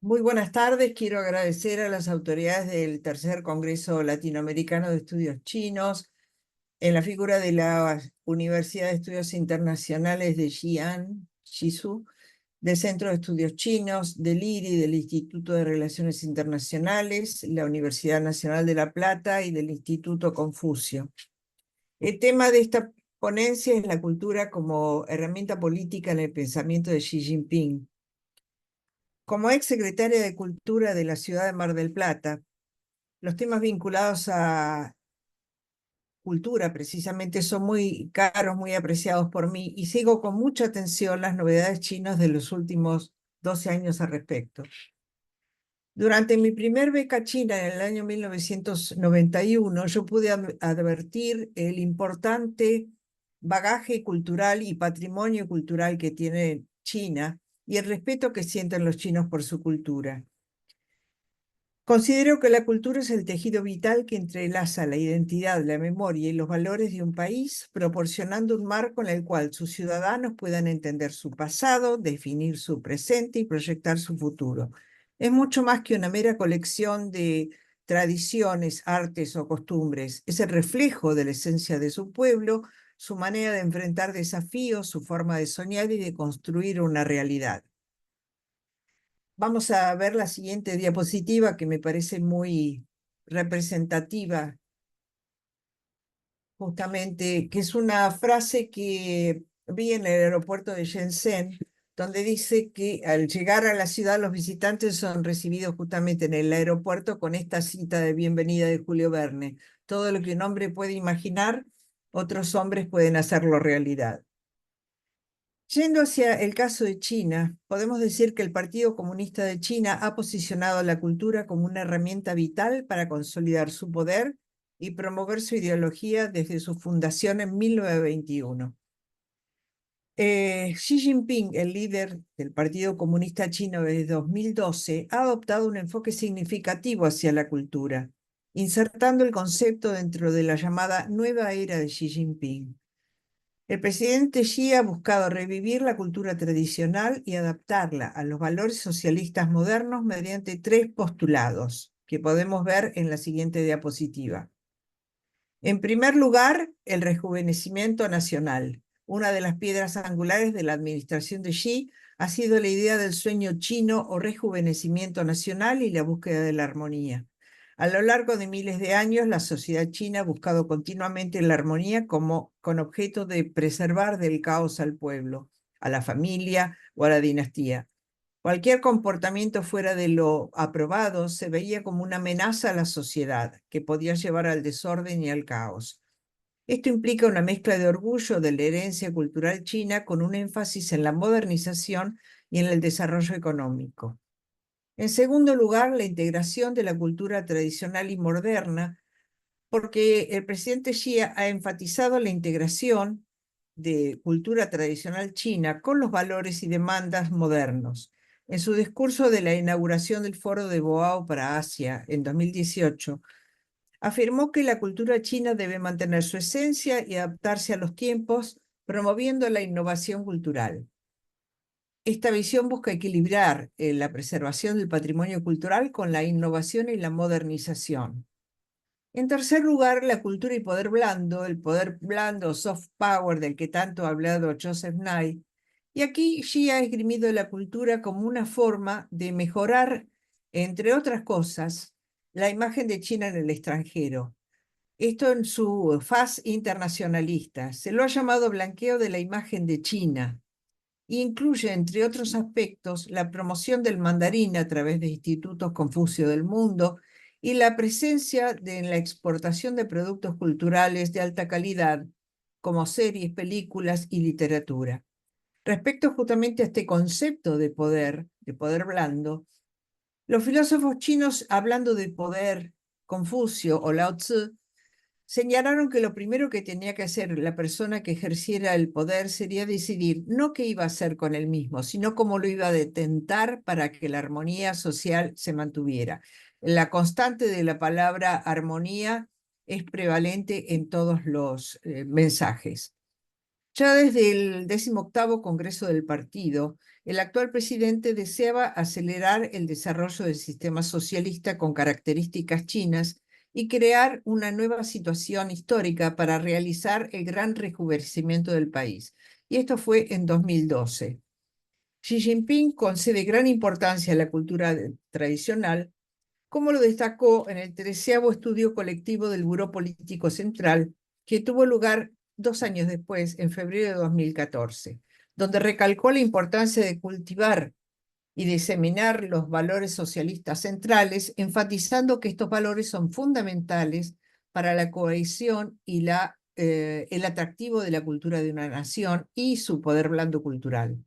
Muy buenas tardes. Quiero agradecer a las autoridades del Tercer Congreso Latinoamericano de Estudios Chinos, en la figura de la Universidad de Estudios Internacionales de Xi'an, Shizu, del Centro de Estudios Chinos, del IRI, del Instituto de Relaciones Internacionales, la Universidad Nacional de La Plata y del Instituto Confucio. El tema de esta ponencia es la cultura como herramienta política en el pensamiento de Xi Jinping. Como ex secretaria de Cultura de la ciudad de Mar del Plata, los temas vinculados a cultura precisamente son muy caros, muy apreciados por mí y sigo con mucha atención las novedades chinas de los últimos 12 años al respecto. Durante mi primer beca china en el año 1991, yo pude advertir el importante bagaje cultural y patrimonio cultural que tiene China y el respeto que sienten los chinos por su cultura. Considero que la cultura es el tejido vital que entrelaza la identidad, la memoria y los valores de un país, proporcionando un marco en el cual sus ciudadanos puedan entender su pasado, definir su presente y proyectar su futuro. Es mucho más que una mera colección de tradiciones, artes o costumbres. Es el reflejo de la esencia de su pueblo, su manera de enfrentar desafíos, su forma de soñar y de construir una realidad. Vamos a ver la siguiente diapositiva que me parece muy representativa, justamente, que es una frase que vi en el aeropuerto de Shenzhen, donde dice que al llegar a la ciudad los visitantes son recibidos justamente en el aeropuerto con esta cita de bienvenida de Julio Verne. Todo lo que un hombre puede imaginar, otros hombres pueden hacerlo realidad. Yendo hacia el caso de China, podemos decir que el Partido Comunista de China ha posicionado la cultura como una herramienta vital para consolidar su poder y promover su ideología desde su fundación en 1921. Xi Jinping, el líder del Partido Comunista Chino desde 2012, ha adoptado un enfoque significativo hacia la cultura, insertando el concepto dentro de la llamada nueva era de Xi Jinping. El presidente Xi ha buscado revivir la cultura tradicional y adaptarla a los valores socialistas modernos mediante tres postulados que podemos ver en la siguiente diapositiva. En primer lugar, el rejuvenecimiento nacional. Una de las piedras angulares de la administración de Xi ha sido la idea del sueño chino o rejuvenecimiento nacional y la búsqueda de la armonía. A lo largo de miles de años, la sociedad china ha buscado continuamente la armonía con objeto de preservar del caos al pueblo, a la familia o a la dinastía. Cualquier comportamiento fuera de lo aprobado se veía como una amenaza a la sociedad, que podía llevar al desorden y al caos. Esto implica una mezcla de orgullo de la herencia cultural china con un énfasis en la modernización y en el desarrollo económico. En segundo lugar, la integración de la cultura tradicional y moderna, porque el presidente Xi ha enfatizado la integración de cultura tradicional china con los valores y demandas modernos. En su discurso de la inauguración del Foro de Boao para Asia en 2018, afirmó que la cultura china debe mantener su esencia y adaptarse a los tiempos, promoviendo la innovación cultural. Esta visión busca equilibrar la preservación del patrimonio cultural con la innovación y la modernización. En tercer lugar, la cultura y poder blando, el poder blando, soft power, del que tanto ha hablado Joseph Nye. Y aquí Xi ha esgrimido la cultura como una forma de mejorar, entre otras cosas, la imagen de China en el extranjero. Esto en su faz internacionalista. Se lo ha llamado blanqueo de la imagen de China. Incluye, entre otros aspectos, la promoción del mandarín a través de institutos Confucio del mundo y la presencia en la exportación de productos culturales de alta calidad, como series, películas y literatura. Respecto justamente a este concepto de poder blando, los filósofos chinos, hablando de poder, Confucio o Lao Tzu, señalaron que lo primero que tenía que hacer la persona que ejerciera el poder sería decidir no qué iba a hacer con él mismo, sino cómo lo iba a detentar para que la armonía social se mantuviera. La constante de la palabra armonía es prevalente en todos los mensajes. Ya desde el 18º Congreso del partido, el actual presidente deseaba acelerar el desarrollo del sistema socialista con características chinas y crear una nueva situación histórica para realizar el gran rejuvenecimiento del país. Y esto fue en 2012. Xi Jinping concede gran importancia a la cultura tradicional, como lo destacó en el 13º estudio colectivo del Buró Político Central, que tuvo lugar 2 años después, en febrero de 2014, donde recalcó la importancia de cultivar y diseminar los valores socialistas centrales, enfatizando que estos valores son fundamentales para la cohesión y el atractivo de la cultura de una nación y su poder blando cultural.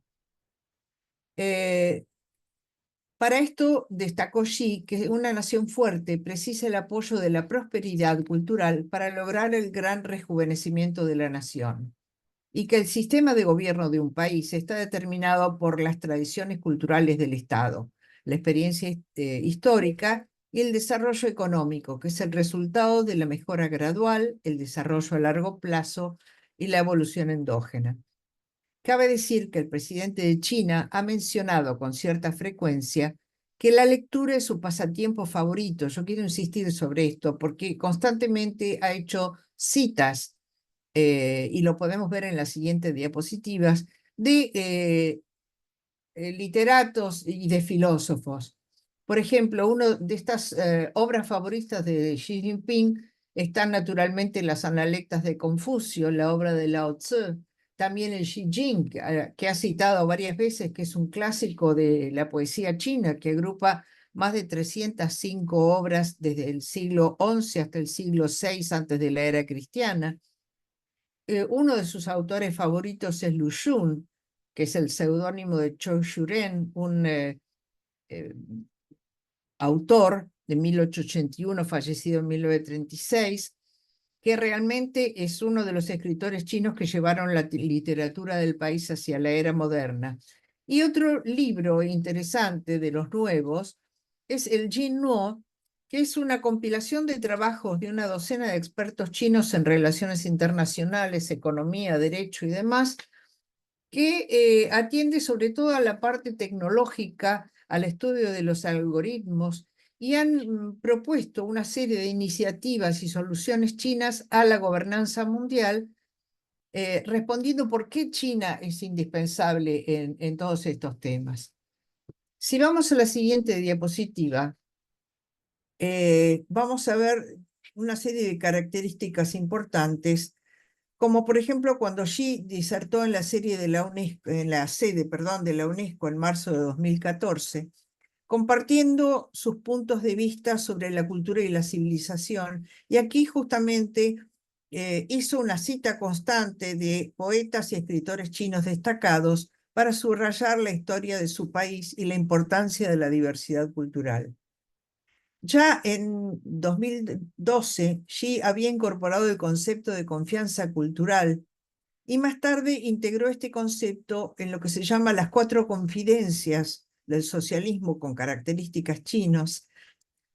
Eh, para esto destacó Xi que una nación fuerte precisa el apoyo de la prosperidad cultural para lograr el gran rejuvenecimiento de la nación, y que el sistema de gobierno de un país está determinado por las tradiciones culturales del Estado, la experiencia histórica y el desarrollo económico, que es el resultado de la mejora gradual, el desarrollo a largo plazo y la evolución endógena. Cabe decir que el presidente de China ha mencionado con cierta frecuencia que la lectura es su pasatiempo favorito. Yo quiero insistir sobre esto porque constantemente ha hecho citas, y lo podemos ver en las siguientes diapositivas, de literatos y de filósofos. Por ejemplo, una de estas obras favoritas de Xi Jinping están naturalmente las Analectas de Confucio, la obra de Lao Tzu, también el Xi Jing, que ha citado varias veces, que es un clásico de la poesía china, que agrupa más de 305 obras desde el siglo XI hasta el siglo VI antes de la era cristiana. Uno de sus autores favoritos es Lu Xun, que es el seudónimo de Chou Shuren, un eh, autor de 1881, fallecido en 1936, que realmente es uno de los escritores chinos que llevaron la literatura del país hacia la era moderna. Y otro libro interesante de los nuevos es el Jin Nuo, que es una compilación de trabajos de una docena de expertos chinos en relaciones internacionales, economía, derecho y demás, que atiende sobre todo a la parte tecnológica, al estudio de los algoritmos, y han propuesto una serie de iniciativas y soluciones chinas a la gobernanza mundial, respondiendo por qué China es indispensable en todos estos temas. Si vamos a la siguiente diapositiva, vamos a ver una serie de características importantes, como por ejemplo cuando Xi disertó en la serie de la UNESCO, en la sede, perdón, de la UNESCO en marzo de 2014, compartiendo sus puntos de vista sobre la cultura y la civilización. Y aquí justamente hizo una cita constante de poetas y escritores chinos destacados para subrayar la historia de su país y la importancia de la diversidad cultural. Ya en 2012, Xi había incorporado el concepto de confianza cultural y más tarde integró este concepto en lo que se llama las 4 confidencias del socialismo con características chinas,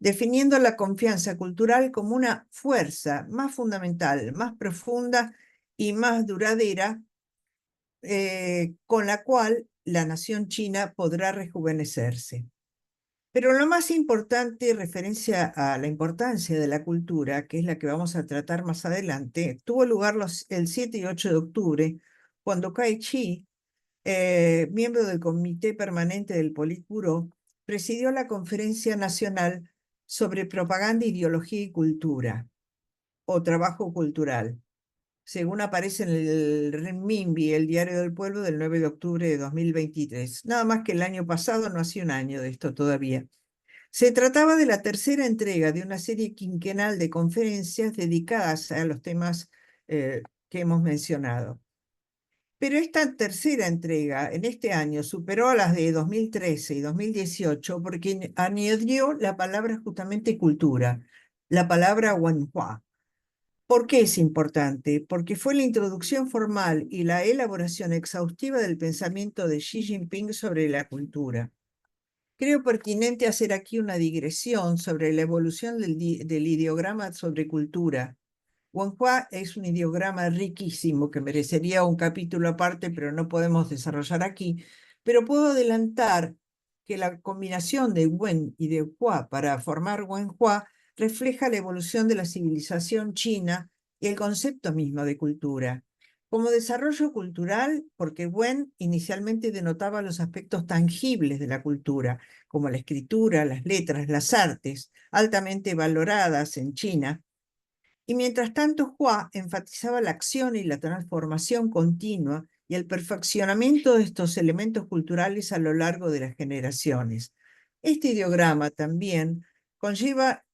definiendo la confianza cultural como una fuerza más fundamental, más profunda y más duradera, con la cual la nación china podrá rejuvenecerse. Pero lo más importante, en referencia a la importancia de la cultura, que es la que vamos a tratar más adelante, tuvo lugar el 7 y 8 de octubre, cuando Kai Chi, miembro del Comité Permanente del Politburó, presidió la Conferencia Nacional sobre Propaganda, Ideología y Cultura, o Trabajo Cultural, según aparece en el Renminbi, el Diario del Pueblo, del 9 de octubre de 2023. Nada más que el año pasado, no hacía un año de esto todavía. Se trataba de la tercera entrega de una serie quinquenal de conferencias dedicadas a los temas que hemos mencionado. Pero esta tercera entrega en este año superó a las de 2013 y 2018 porque añadió la palabra justamente cultura, la palabra wenhua. ¿Por qué es importante? Porque fue la introducción formal y la elaboración exhaustiva del pensamiento de Xi Jinping sobre la cultura. Creo pertinente hacer aquí una digresión sobre la evolución del ideograma sobre cultura. Wenhua es un ideograma riquísimo que merecería un capítulo aparte, pero no podemos desarrollar aquí. Pero puedo adelantar que la combinación de Wen y de Hua para formar Wenhua refleja la evolución de la civilización china y el concepto mismo de cultura. Como desarrollo cultural, porque Wen inicialmente denotaba los aspectos tangibles de la cultura, como la escritura, las letras, las artes, altamente valoradas en China, y mientras tanto, Hua enfatizaba la acción y la transformación continua y el perfeccionamiento de estos elementos culturales a lo largo de las generaciones. Este ideograma también conlleva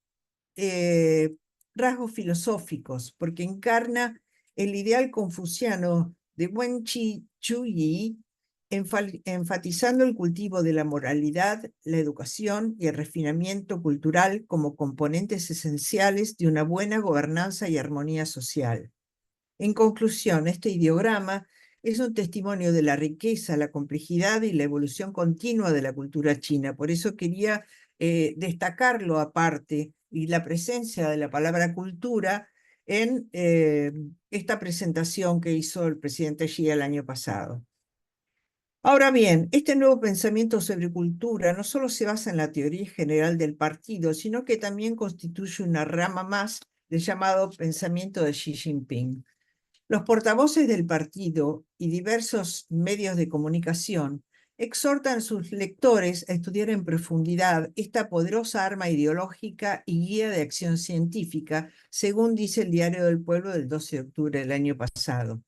eh, rasgos filosóficos, porque encarna el ideal confuciano de Wen Chi Chuyi, enfatizando el cultivo de la moralidad, la educación y el refinamiento cultural como componentes esenciales de una buena gobernanza y armonía social. En conclusión, este ideograma es un testimonio de la riqueza, la complejidad y la evolución continua de la cultura china. Por eso quería destacarlo aparte y la presencia de la palabra cultura en esta presentación que hizo el presidente Xi el año pasado. Ahora bien, este nuevo pensamiento sobre cultura no solo se basa en la teoría general del partido, sino que también constituye una rama más del llamado pensamiento de Xi Jinping. Los portavoces del partido y diversos medios de comunicación exhortan a sus lectores a estudiar en profundidad esta poderosa arma ideológica y guía de acción científica, según dice el Diario del Pueblo del 12 de octubre del año pasado.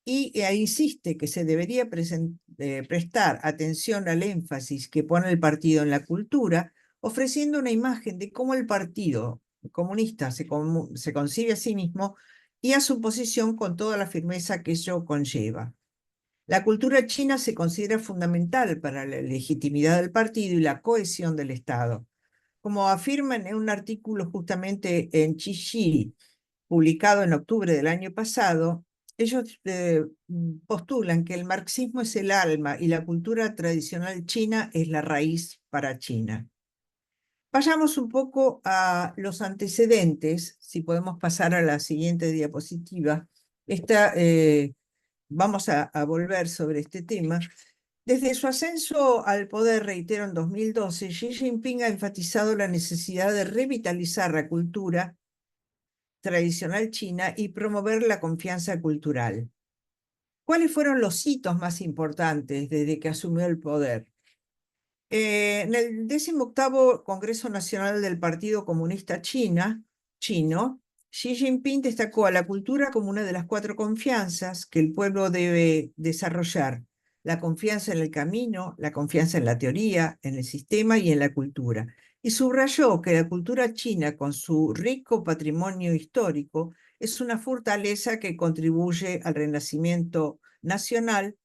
Y insiste que se debería prestar atención al énfasis que pone el partido en la cultura, ofreciendo una imagen de cómo el partido comunista se concibe a sí mismo y a su posición con toda la firmeza que ello conlleva. La cultura china se considera fundamental para la legitimidad del partido y la cohesión del Estado. Como afirman en un artículo justamente en Qixi, publicado en octubre del año pasado, ellos postulan que el marxismo es el alma y la cultura tradicional china es la raíz para China. Vayamos un poco a los antecedentes, si podemos pasar a la siguiente diapositiva. Vamos a volver sobre este tema. Desde su ascenso al poder, reitero, en 2012, Xi Jinping ha enfatizado la necesidad de revitalizar la cultura tradicional china y promover la confianza cultural. ¿Cuáles fueron los hitos más importantes desde que asumió el poder? En el 18º Congreso Nacional del Partido Comunista Chino, Xi Jinping destacó a la cultura como una de las 4 confianzas que el pueblo debe desarrollar: la confianza en el camino, la confianza en la teoría, en el sistema y en la cultura. Y subrayó que la cultura china, con su rico patrimonio histórico, es una fortaleza que contribuye al renacimiento nacional,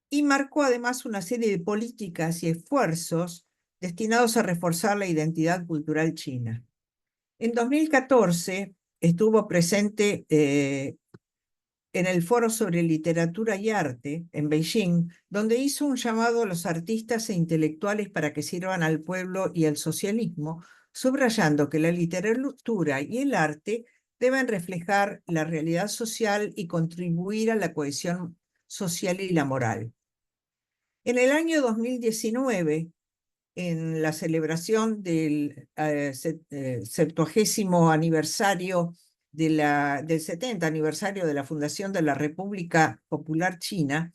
y marcó además una serie de políticas y esfuerzos destinados a reforzar la identidad cultural china. En 2014 estuvo presente en el Foro sobre Literatura y Arte en Beijing, donde hizo un llamado a los artistas e intelectuales para que sirvan al pueblo y al socialismo, subrayando que la literatura y el arte deben reflejar la realidad social y contribuir a la cohesión social y la moral. En el año 2019, en la celebración del 70º aniversario del 70 aniversario de la fundación de la República Popular China,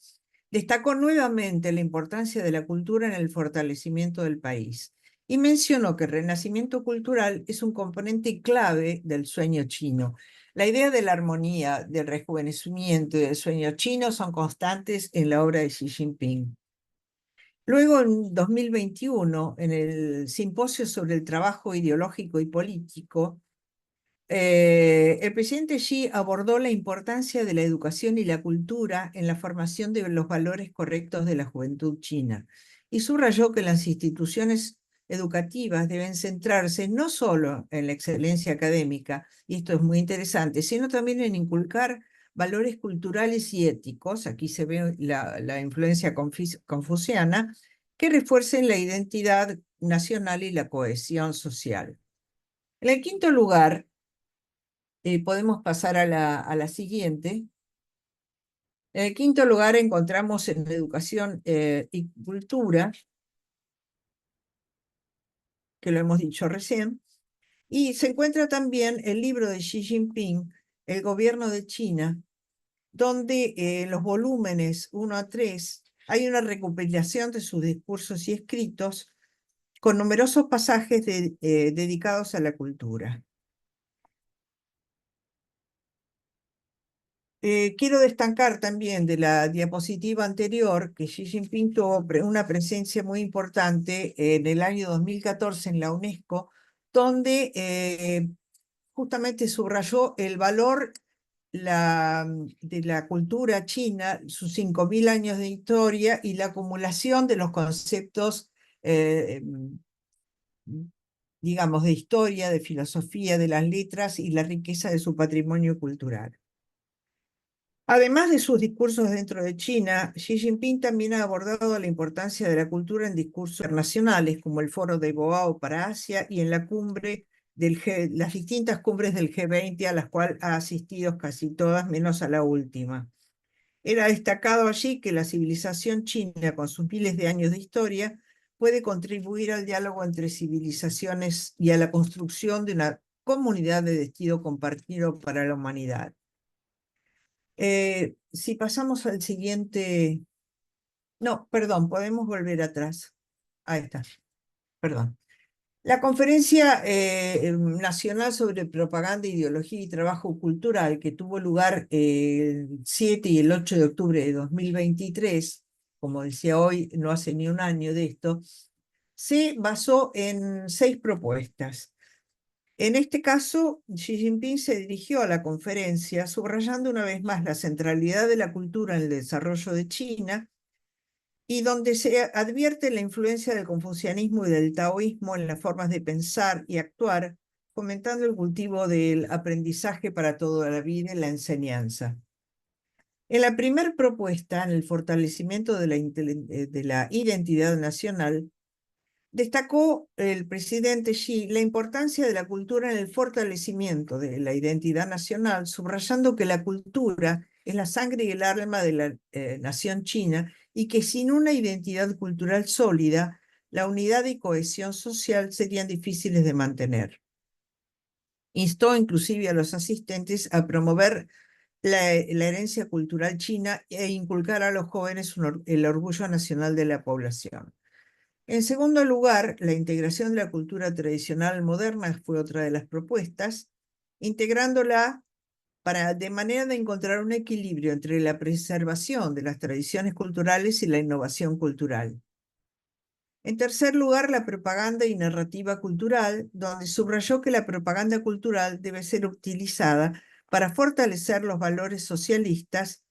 destacó nuevamente la importancia de la cultura en el fortalecimiento del país y mencionó que el renacimiento cultural es un componente clave del sueño chino. La idea de la armonía, del rejuvenecimiento y del sueño chino son constantes en la obra de Xi Jinping. Luego, en 2021, en el Simposio sobre el Trabajo Ideológico y Político, el presidente Xi abordó la importancia de la educación y la cultura en la formación de los valores correctos de la juventud china y subrayó que las instituciones educativas deben centrarse no solo en la excelencia académica, y esto es muy interesante, sino también en inculcar valores culturales y éticos, aquí se ve la influencia confuciana, que refuercen la identidad nacional y la cohesión social. En el quinto lugar, Podemos pasar a la siguiente. En el quinto lugar encontramos en educación y cultura, que lo hemos dicho recién, y se encuentra también el libro de Xi Jinping, El gobierno de China, donde en los volúmenes 1 a 3 hay una recopilación de sus discursos y escritos con numerosos pasajes dedicados a la cultura. Quiero destacar también de la diapositiva anterior que Xi Jinping tuvo una presencia muy importante en el año 2014 en la UNESCO, donde justamente subrayó el valor de la cultura china, sus 5.000 años de historia y la acumulación de los conceptos, digamos, de historia, de filosofía, de las letras y la riqueza de su patrimonio cultural. Además de sus discursos dentro de China, Xi Jinping también ha abordado la importancia de la cultura en discursos internacionales, como el Foro de Boao para Asia y en la cumbre las distintas cumbres del G20, a las cuales ha asistido casi todas, menos a la última. Era destacado allí que la civilización china, con sus miles de años de historia, puede contribuir al diálogo entre civilizaciones y a la construcción de una comunidad de destino compartido para la humanidad. Si pasamos al siguiente... No, perdón, podemos volver atrás. Ahí está, perdón. La Conferencia Nacional sobre Propaganda, Ideología y Trabajo Cultural, que tuvo lugar el 7 y el 8 de octubre de 2023, como decía hoy, no hace ni un año de esto, se basó en 6 propuestas. En este caso, Xi Jinping se dirigió a la conferencia subrayando una vez más la centralidad de la cultura en el desarrollo de China y donde se advierte la influencia del confucianismo y del taoísmo en las formas de pensar y actuar, fomentando el cultivo del aprendizaje para toda la vida y la enseñanza. En la primera propuesta, en el fortalecimiento de la identidad nacional, destacó el presidente Xi la importancia de la cultura en el fortalecimiento de la identidad nacional, subrayando que la cultura es la sangre y el alma de la nación china y que sin una identidad cultural sólida, la unidad y cohesión social serían difíciles de mantener. Instó inclusive a los asistentes a promover la herencia cultural china e inculcar a los jóvenes el orgullo nacional de la población. En segundo lugar, la integración de la cultura tradicional moderna fue otra de las propuestas, integrándola de manera de encontrar un equilibrio entre la preservación de las tradiciones culturales y la innovación cultural. En tercer lugar, la propaganda y narrativa cultural, donde subrayó que la propaganda cultural debe ser utilizada para fortalecer los valores socialistas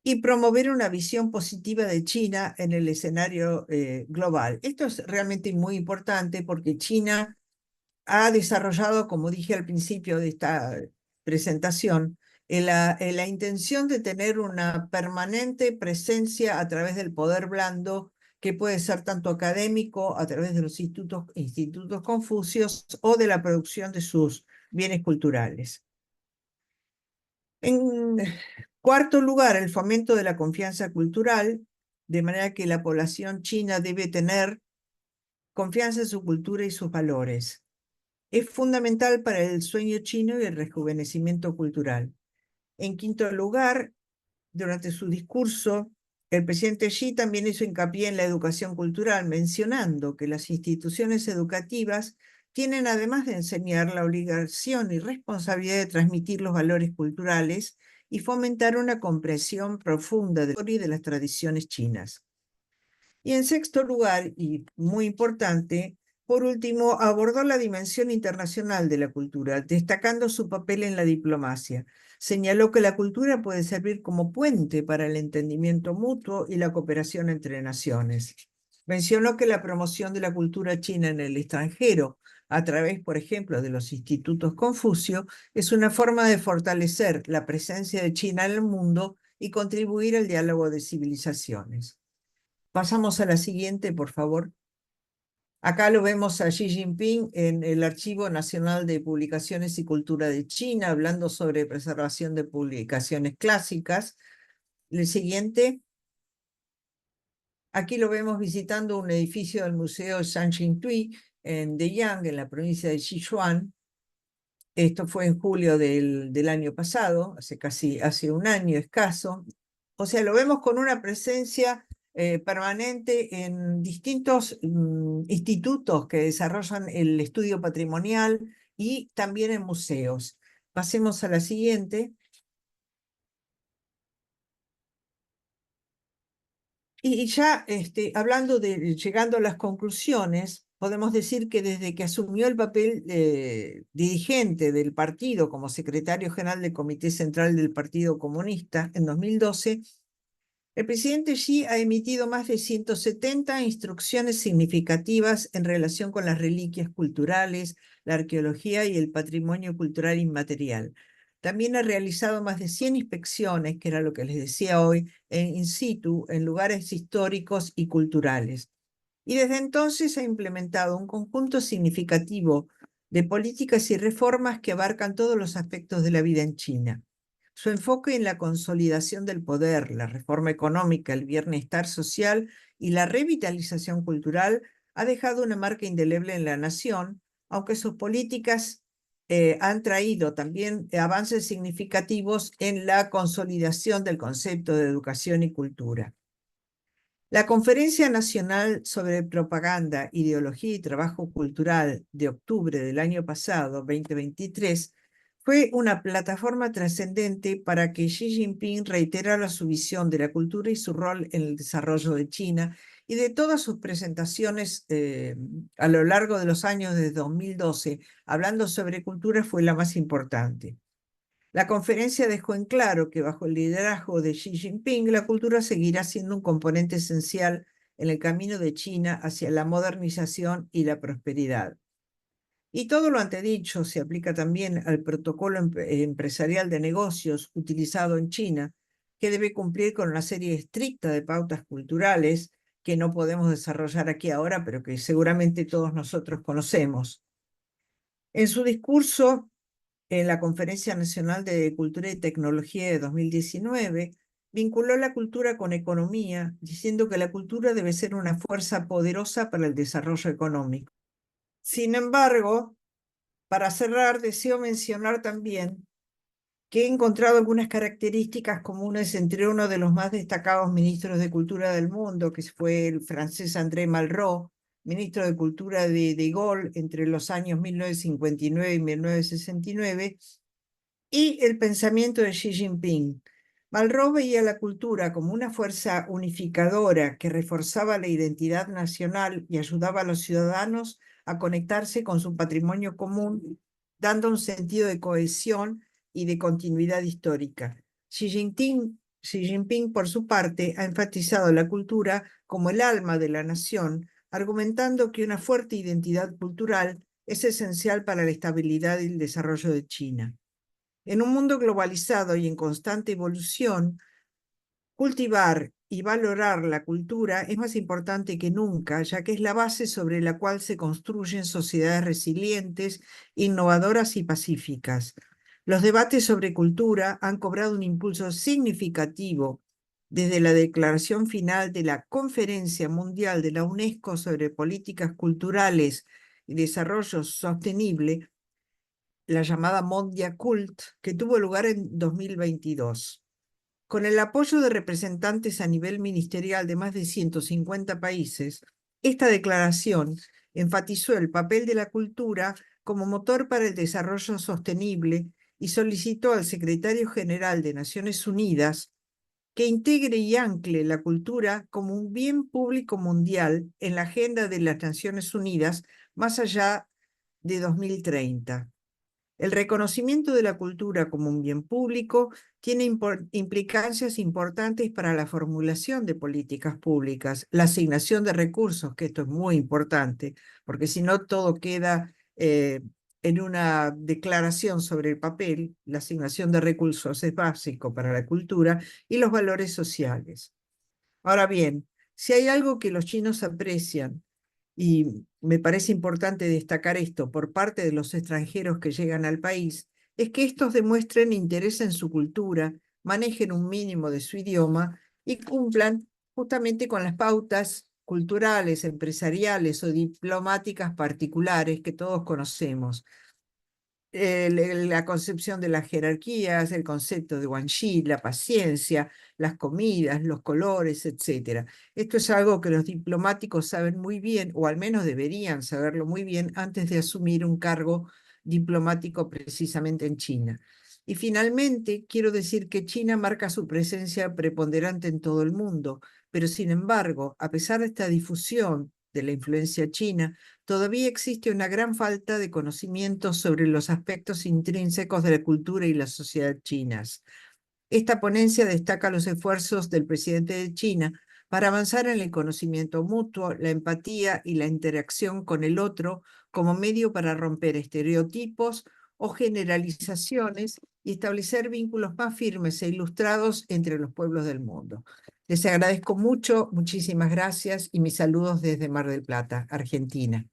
y promover una visión positiva de China en el escenario global. Esto es realmente muy importante porque China ha desarrollado, como dije al principio de esta presentación, la intención de tener una permanente presencia a través del poder blando, que puede ser tanto académico, a través de los institutos Confucios o de la producción de sus bienes culturales. En cuarto lugar, el fomento de la confianza cultural, de manera que la población china debe tener confianza en su cultura y sus valores. Es fundamental para el sueño chino y el rejuvenecimiento cultural. En quinto lugar, durante su discurso, el presidente Xi también hizo hincapié en la educación cultural, mencionando que las instituciones educativas tienen, además de enseñar, la obligación y responsabilidad de transmitir los valores culturales y fomentar una comprensión profunda de la historia y de las tradiciones chinas. Y en sexto lugar, y muy importante, por último, abordó la dimensión internacional de la cultura, destacando su papel en la diplomacia. Señaló que la cultura puede servir como puente para el entendimiento mutuo y la cooperación entre naciones. Mencionó que la promoción de la cultura china en el extranjero, a través, por ejemplo, de los institutos Confucio, es una forma de fortalecer la presencia de China en el mundo y contribuir al diálogo de civilizaciones. Pasamos a la siguiente, por favor. Acá lo vemos a Xi Jinping en el Archivo Nacional de Publicaciones y Cultura de China, hablando sobre preservación de publicaciones clásicas. El siguiente, aquí lo vemos visitando un edificio del Museo Sanxingtui en Deyang, en la provincia de Sichuan. Esto fue en julio del año pasado, hace un año escaso. O sea, lo vemos con una presencia permanente en distintos institutos que desarrollan el estudio patrimonial y también en museos. Pasemos a la siguiente. Y ya hablando llegando a las conclusiones, podemos decir que desde que asumió el papel dirigente del partido como secretario general del Comité Central del Partido Comunista en 2012, el presidente Xi ha emitido más de 170 instrucciones significativas en relación con las reliquias culturales, la arqueología y el patrimonio cultural inmaterial. También ha realizado más de 100 inspecciones, que era lo que les decía hoy, in situ, en lugares históricos y culturales. Y desde entonces ha implementado un conjunto significativo de políticas y reformas que abarcan todos los aspectos de la vida en China. Su enfoque en la consolidación del poder, la reforma económica, el bienestar social y la revitalización cultural ha dejado una marca indeleble en la nación, aunque sus políticas han traído también avances significativos en la consolidación del concepto de educación y cultura. La Conferencia Nacional sobre Propaganda, Ideología y Trabajo Cultural de octubre del año pasado, 2023, fue una plataforma trascendente para que Xi Jinping reiterara su visión de la cultura y su rol en el desarrollo de China, y de todas sus presentaciones a lo largo de los años desde 2012, hablando sobre cultura, fue la más importante. La conferencia dejó en claro que bajo el liderazgo de Xi Jinping, la cultura seguirá siendo un componente esencial en el camino de China hacia la modernización y la prosperidad. Y todo lo antedicho se aplica también al protocolo empresarial de negocios utilizado en China, que debe cumplir con una serie estricta de pautas culturales que no podemos desarrollar aquí ahora, pero que seguramente todos nosotros conocemos. En su discurso en la Conferencia Nacional de Cultura y Tecnología de 2019, vinculó la cultura con economía, diciendo que la cultura debe ser una fuerza poderosa para el desarrollo económico. Sin embargo, para cerrar, deseo mencionar también que he encontrado algunas características comunes entre uno de los más destacados ministros de Cultura del mundo, que fue el francés André Malraux, ministro de Cultura de Gaulle entre los años 1959 y 1969, y el pensamiento de Xi Jinping. Malraux veía la cultura como una fuerza unificadora que reforzaba la identidad nacional y ayudaba a los ciudadanos a conectarse con su patrimonio común, dando un sentido de cohesión y de continuidad histórica. Xi Jinping, por su parte, ha enfatizado la cultura como el alma de la nación, argumentando que una fuerte identidad cultural es esencial para la estabilidad y el desarrollo de China. En un mundo globalizado y en constante evolución, cultivar y valorar la cultura es más importante que nunca, ya que es la base sobre la cual se construyen sociedades resilientes, innovadoras y pacíficas. Los debates sobre cultura han cobrado un impulso significativo desde la declaración final de la Conferencia Mundial de la UNESCO sobre Políticas Culturales y Desarrollo Sostenible, la llamada Mondia Cult, que tuvo lugar en 2022. Con el apoyo de representantes a nivel ministerial de más de 150 países, esta declaración enfatizó el papel de la cultura como motor para el desarrollo sostenible y solicitó al secretario general de Naciones Unidas que integre y ancle la cultura como un bien público mundial en la agenda de las Naciones Unidas más allá de 2030. El reconocimiento de la cultura como un bien público tiene implicancias importantes para la formulación de políticas públicas, la asignación de recursos, que esto es muy importante, porque si no todo queda en una declaración sobre el papel. La asignación de recursos es básico para la cultura y los valores sociales. Ahora bien, si hay algo que los chinos aprecian y me parece importante destacar esto por parte de los extranjeros que llegan al país, es que estos demuestren interés en su cultura, manejen un mínimo de su idioma y cumplan justamente con las pautas culturales, empresariales o diplomáticas particulares que todos conocemos. La concepción de las jerarquías, el concepto de Guanxi, la paciencia, las comidas, los colores, etcétera. Esto es algo que los diplomáticos saben muy bien, o al menos deberían saberlo muy bien, antes de asumir un cargo diplomático precisamente en China. Y finalmente, quiero decir que China marca su presencia preponderante en todo el mundo, pero sin embargo, a pesar de esta difusión de la influencia china, todavía existe una gran falta de conocimiento sobre los aspectos intrínsecos de la cultura y la sociedad chinas. Esta ponencia destaca los esfuerzos del presidente de China para avanzar en el conocimiento mutuo, la empatía y la interacción con el otro como medio para romper estereotipos o generalizaciones y establecer vínculos más firmes e ilustrados entre los pueblos del mundo. Les agradezco mucho, muchísimas gracias y mis saludos desde Mar del Plata, Argentina.